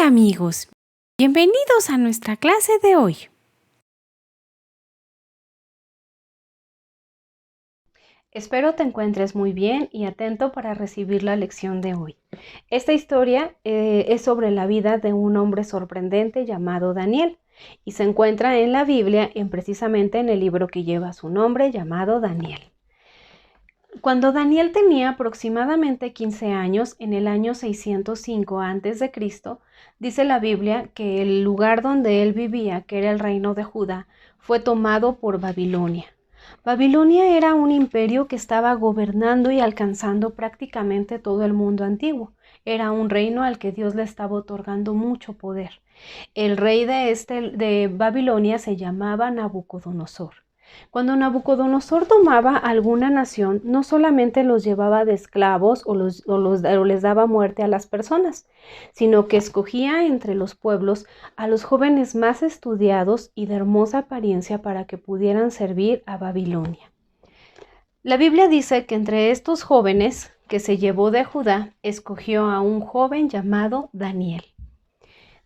Hola amigos, bienvenidos a nuestra clase de hoy. Espero te encuentres muy bien y atento para recibir la lección de hoy. Esta historia es sobre la vida de un hombre sorprendente llamado Daniel y se encuentra en la Biblia, precisamente en el libro que lleva su nombre llamado Daniel. Cuando Daniel tenía aproximadamente 15 años, en el año 605 a.C., dice la Biblia que el lugar donde él vivía, que era el reino de Judá, fue tomado por Babilonia. Babilonia era un imperio que estaba gobernando y alcanzando prácticamente todo el mundo antiguo. Era un reino al que Dios le estaba otorgando mucho poder. El rey de Babilonia se llamaba Nabucodonosor. Cuando Nabucodonosor tomaba alguna nación, no solamente los llevaba de esclavos o les daba muerte a las personas, sino que escogía entre los pueblos a los jóvenes más estudiados y de hermosa apariencia para que pudieran servir a Babilonia. La Biblia dice que entre estos jóvenes que se llevó de Judá, escogió a un joven llamado Daniel.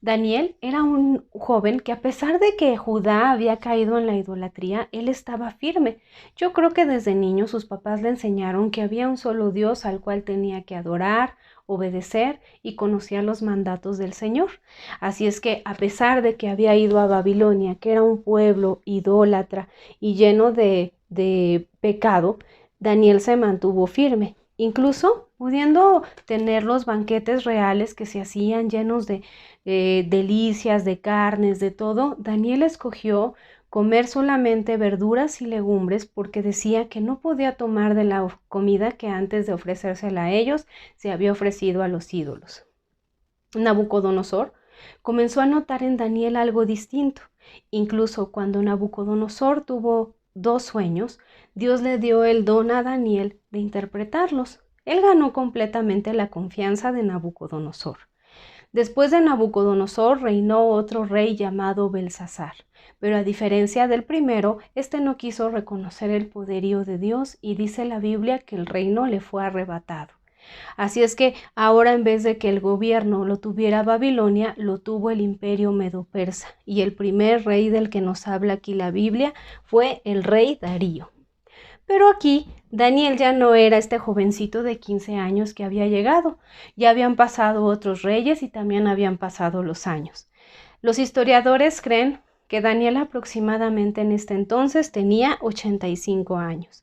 Daniel era un joven que, a pesar de que Judá había caído en la idolatría, él estaba firme. Yo creo que desde niño sus papás le enseñaron que había un solo Dios al cual tenía que adorar, obedecer, y conocía los mandatos del Señor. Así es que, a pesar de que había ido a Babilonia, que era un pueblo idólatra y lleno de pecado, Daniel se mantuvo firme. Incluso pudiendo tener los banquetes reales que se hacían llenos de delicias, de carnes, de todo, Daniel escogió comer solamente verduras y legumbres porque decía que no podía tomar de la comida que antes de ofrecérsela a ellos se había ofrecido a los ídolos. Nabucodonosor comenzó a notar en Daniel algo distinto. Incluso cuando Nabucodonosor tuvo 2 sueños, Dios le dio el don a Daniel de interpretarlos. Él ganó completamente la confianza de Nabucodonosor. Después de Nabucodonosor reinó otro rey llamado Belsasar, pero a diferencia del primero, este no quiso reconocer el poderío de Dios y dice la Biblia que el reino le fue arrebatado. Así es que ahora, en vez de que el gobierno lo tuviera Babilonia, lo tuvo el imperio medo-persa, y el primer rey del que nos habla aquí la Biblia fue el rey Darío. Pero aquí Daniel ya no era este jovencito de 15 años que había llegado. Ya habían pasado otros reyes y también habían pasado los años. Los historiadores creen que Daniel aproximadamente en este entonces tenía 85 años.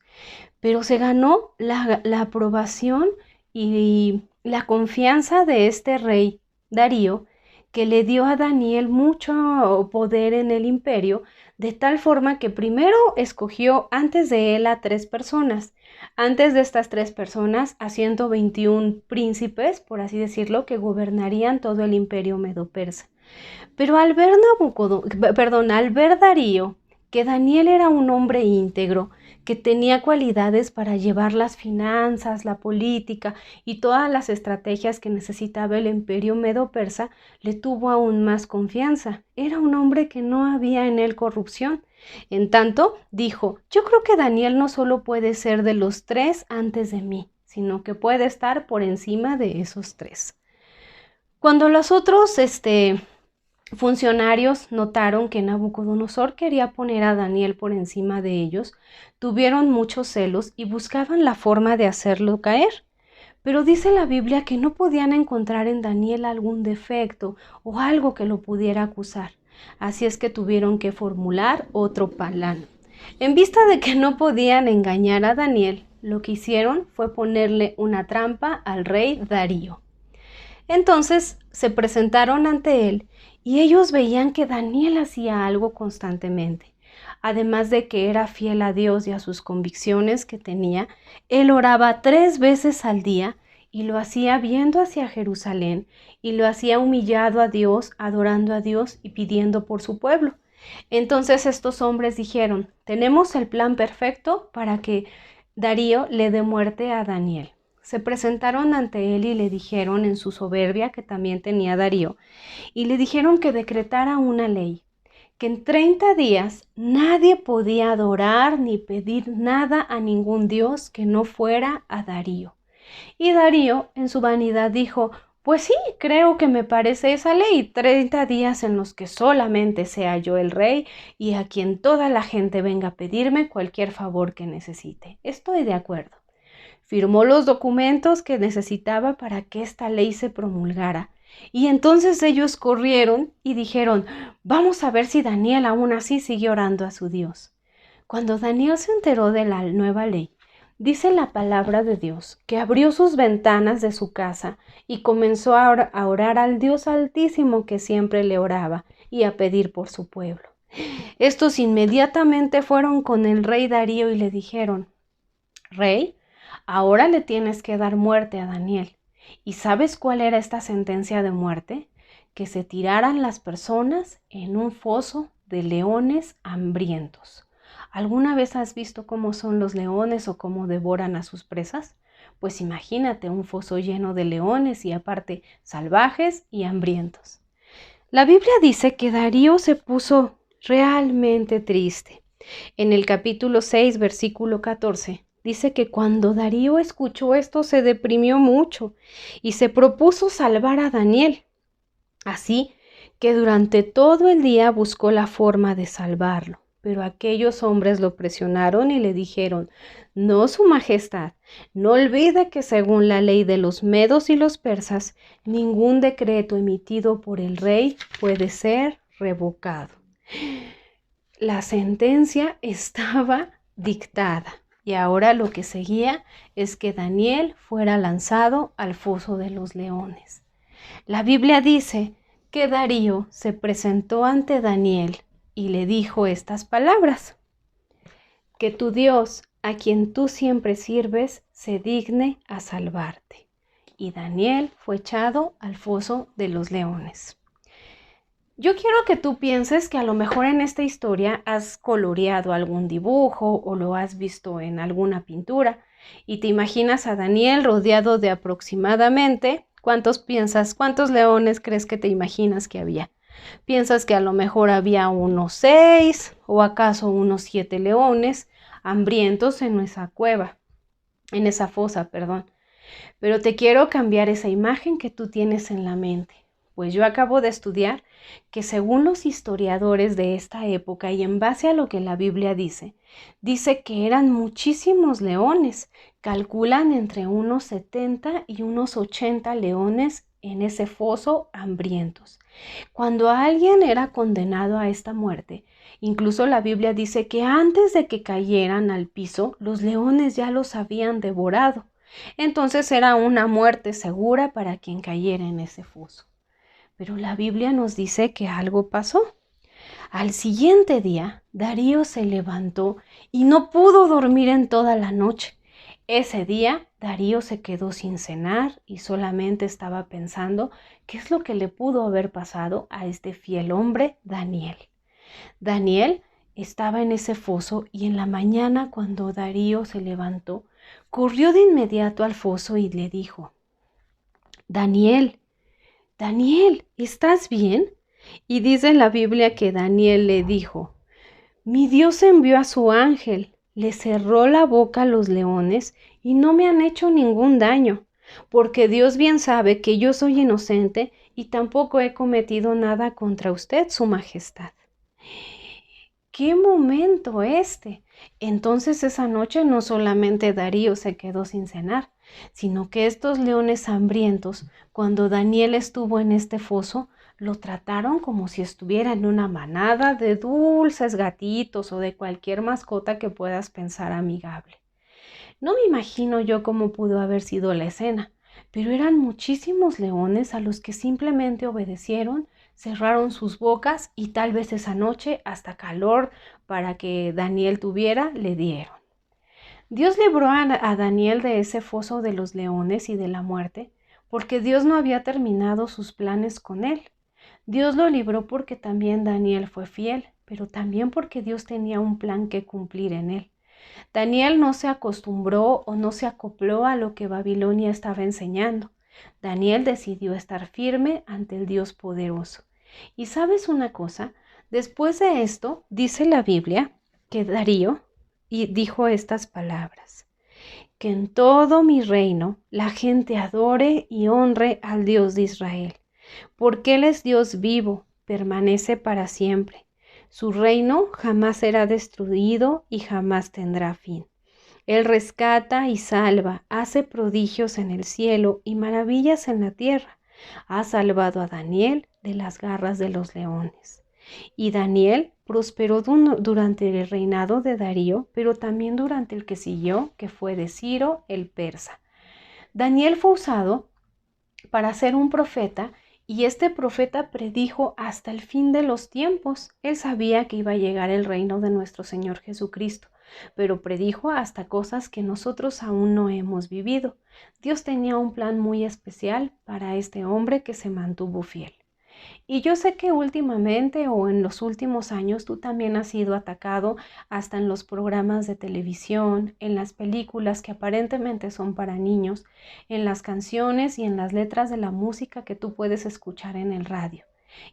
Pero se ganó la aprobación y la confianza de este rey Darío, que le dio a Daniel mucho poder en el imperio, de tal forma que primero escogió antes de él a 3 personas. Antes de estas 3 personas, a 121 príncipes, por así decirlo, que gobernarían todo el imperio medo-persa. Pero al ver Darío, que Daniel era un hombre íntegro, que tenía cualidades para llevar las finanzas, la política y todas las estrategias que necesitaba el imperio medo-persa, le tuvo aún más confianza. Era un hombre que no había en él corrupción. En tanto, dijo: yo creo que Daniel no solo puede ser de los 3 antes de mí, sino que puede estar por encima de esos 3. Cuando los otros funcionarios notaron que Nabucodonosor quería poner a Daniel por encima de ellos, tuvieron muchos celos y buscaban la forma de hacerlo caer. Pero dice la Biblia que no podían encontrar en Daniel algún defecto o algo que lo pudiera acusar. Así es que tuvieron que formular otro plan. En vista de que no podían engañar a Daniel, lo que hicieron fue ponerle una trampa al rey Darío. Entonces se presentaron ante él y ellos veían que Daniel hacía algo constantemente. Además de que era fiel a Dios y a sus convicciones que tenía, él oraba 3 veces al día y lo hacía viendo hacia Jerusalén y lo hacía humillado a Dios, adorando a Dios y pidiendo por su pueblo. Entonces estos hombres dijeron: tenemos el plan perfecto para que Darío le dé muerte a Daniel. Se presentaron ante él y le dijeron, en su soberbia que también tenía Darío, y le dijeron que decretara una ley, que en 30 días nadie podía adorar ni pedir nada a ningún dios que no fuera a Darío. Y Darío, en su vanidad, dijo: Pues sí, creo que me parece esa ley, 30 días en los que solamente sea yo el rey y a quien toda la gente venga a pedirme cualquier favor que necesite. Estoy de acuerdo. Firmó los documentos que necesitaba para que esta ley se promulgara. Y entonces ellos corrieron y dijeron, vamos a ver si Daniel aún así sigue orando a su Dios. Cuando Daniel se enteró de la nueva ley, dice la palabra de Dios que abrió sus ventanas de su casa y comenzó a orar al Dios Altísimo que siempre le oraba y a pedir por su pueblo. Estos inmediatamente fueron con el rey Darío y le dijeron, Rey, ahora le tienes que dar muerte a Daniel. ¿Y sabes cuál era esta sentencia de muerte? Que se tiraran las personas en un foso de leones hambrientos. ¿Alguna vez has visto cómo son los leones o cómo devoran a sus presas? Pues imagínate un foso lleno de leones y aparte salvajes y hambrientos. La Biblia dice que Darío se puso realmente triste. En el capítulo 6, versículo 14, dice que cuando Darío escuchó esto se deprimió mucho y se propuso salvar a Daniel. Así que durante todo el día buscó la forma de salvarlo. Pero aquellos hombres lo presionaron y le dijeron, no, su majestad, no olvide que según la ley de los medos y los persas, ningún decreto emitido por el rey puede ser revocado. La sentencia estaba dictada y ahora lo que seguía es que Daniel fuera lanzado al foso de los leones. La Biblia dice que Darío se presentó ante Daniel y le dijo estas palabras: que tu Dios, a quien tú siempre sirves, se digne a salvarte. Y Daniel fue echado al foso de los leones. Yo quiero que tú pienses que a lo mejor en esta historia has coloreado algún dibujo o lo has visto en alguna pintura y te imaginas a Daniel rodeado de aproximadamente, ¿cuántos leones crees que te imaginas que había? ¿Piensas que a lo mejor había unos 6 o acaso unos 7 leones hambrientos en esa cueva, en esa fosa, perdón? Pero te quiero cambiar esa imagen que tú tienes en la mente. Pues yo acabo de estudiar que según los historiadores de esta época y en base a lo que la Biblia dice que eran muchísimos leones. Calculan entre unos 70 y unos 80 leones en ese foso hambrientos. Cuando alguien era condenado a esta muerte, incluso la Biblia dice que antes de que cayeran al piso, los leones ya los habían devorado. Entonces era una muerte segura para quien cayera en ese foso. Pero la Biblia nos dice que algo pasó. Al siguiente día, Darío se levantó y no pudo dormir en toda la noche. Ese día, Darío se quedó sin cenar y solamente estaba pensando qué es lo que le pudo haber pasado a este fiel hombre, Daniel. Daniel estaba en ese foso y en la mañana, cuando Darío se levantó, corrió de inmediato al foso y le dijo: Daniel, Daniel, ¿estás bien? Y dice en la Biblia que Daniel le dijo: mi Dios envió a su ángel, le cerró la boca a los leones y no me han hecho ningún daño, porque Dios bien sabe que yo soy inocente y tampoco he cometido nada contra usted, su majestad. ¡Qué momento este! Entonces esa noche no solamente Darío se quedó sin cenar, sino que estos leones hambrientos, cuando Daniel estuvo en este foso, lo trataron como si estuviera en una manada de dulces gatitos o de cualquier mascota que puedas pensar amigable. No me imagino yo cómo pudo haber sido la escena, pero eran muchísimos leones a los que simplemente obedecieron, cerraron sus bocas y tal vez esa noche hasta calor para que Daniel tuviera le dieron. Dios libró a Daniel de ese foso de los leones y de la muerte, porque Dios no había terminado sus planes con él. Dios lo libró porque también Daniel fue fiel, pero también porque Dios tenía un plan que cumplir en él. Daniel no se acostumbró o no se acopló a lo que Babilonia estaba enseñando. Daniel decidió estar firme ante el Dios poderoso. Y ¿sabes una cosa? Después de esto, dice la Biblia que Darío dijo estas palabras: Que en todo mi reino la gente adore y honre al Dios de Israel, porque Él es Dios vivo, permanece para siempre. Su reino jamás será destruido y jamás tendrá fin. Él rescata y salva, hace prodigios en el cielo y maravillas en la tierra. Ha salvado a Daniel de las garras de los leones. Y Daniel prosperó durante el reinado de Darío, pero también durante el que siguió, que fue de Ciro el persa. Daniel fue usado para ser un profeta y este profeta predijo hasta el fin de los tiempos. Él sabía que iba a llegar el reino de nuestro Señor Jesucristo, pero predijo hasta cosas que nosotros aún no hemos vivido. Dios tenía un plan muy especial para este hombre que se mantuvo fiel. Y yo sé que últimamente o en los últimos años tú también has sido atacado hasta en los programas de televisión, en las películas que aparentemente son para niños, en las canciones y en las letras de la música que tú puedes escuchar en el radio.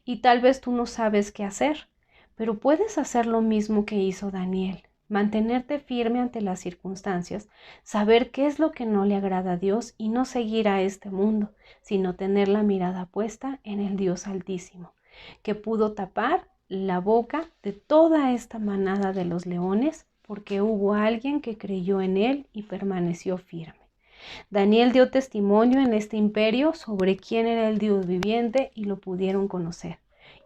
Y tal vez tú no sabes qué hacer, pero puedes hacer lo mismo que hizo Daniel. Mantenerte firme ante las circunstancias, saber qué es lo que no le agrada a Dios y no seguir a este mundo, sino tener la mirada puesta en el Dios Altísimo, que pudo tapar la boca de toda esta manada de los leones, porque hubo alguien que creyó en él y permaneció firme. Daniel dio testimonio en este imperio sobre quién era el Dios viviente y lo pudieron conocer.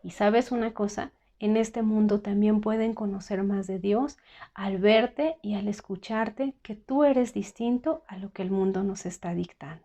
Y sabes una cosa, en este mundo también pueden conocer más de Dios al verte y al escucharte que tú eres distinto a lo que el mundo nos está dictando.